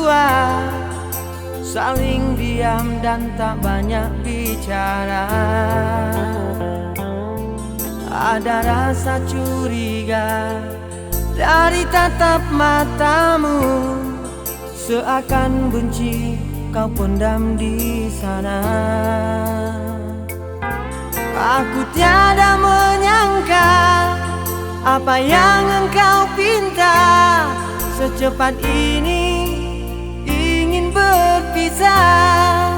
berdua saling diam dan tak banyak bicara. Ada rasa curiga dari tatap matamu, seakan benci kau pendam di sana. Aku tiada menyangka apa yang engkau pinta secepat ini ingin berpisah.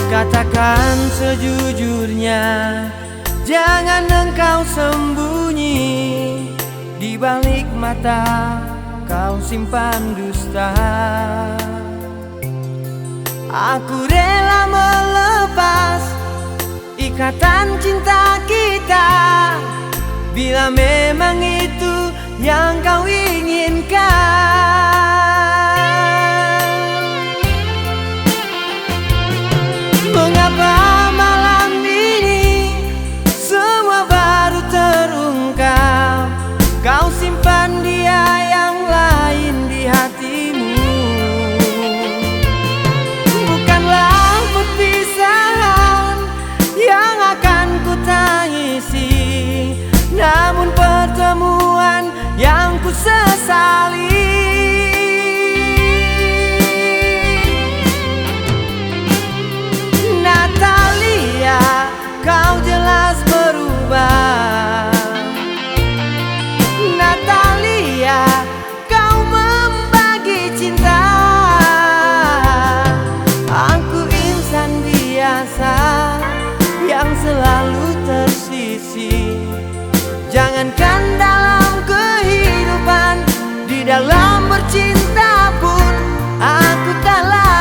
Katakan sejujurnya, jangan engkau sembunyi. Di balik mata kau simpan dusta. Aku rela melepas ikatan cinta kita, bila memang itu yang kau inginkan. Mengapa malam ini semua baru terungkap? Kau simpan dia yang lain di hatimu. Bukanlah perpisahan yang akan ku tangisi, namun pertemuan yang ku sesali. Natalia, kau jelas berubah. Natalia, kau membagi cinta. Aku insan biasa yang selalu tersisih. Jangankan dalam kehidupan, di dalam bercinta pun aku kalah.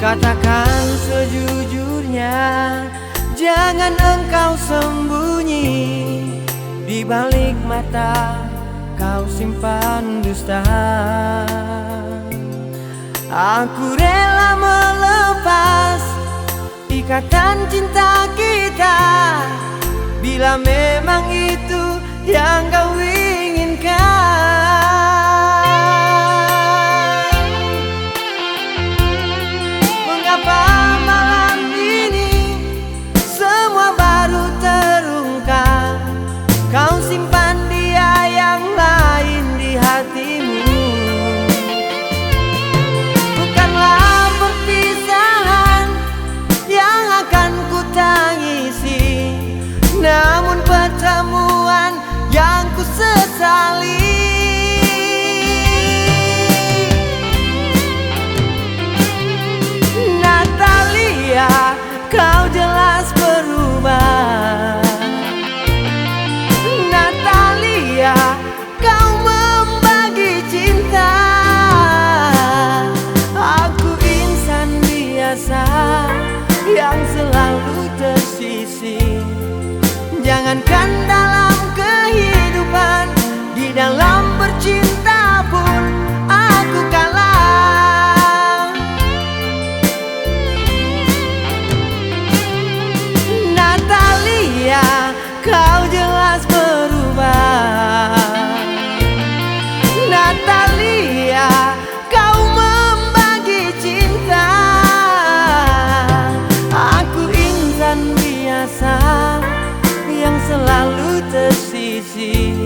Katakan sejujurnya, jangan engkau sembunyi. Di balik mata kau simpan dusta. Aku rela melepas ikatan cinta kita, bila memang itu yang kau inginkan. Malam ini semua baru terungkap. Kau simpan dia yang lain di hatimu. Bukanlah perpisahan yang akan ku tangisi, namun pertemuan yang ku sesali. Natalia, kau jelas berubah. Natalia, kau membagi cinta. Aku insan biasa yang selalu tersisih. Jangankan dalam kehidupan, di dalam bercinta pun aku kalah. Natalia, kau jelas berubah. Natalia, kau membagi cinta. Aku insan biasa yang selalu tersisih.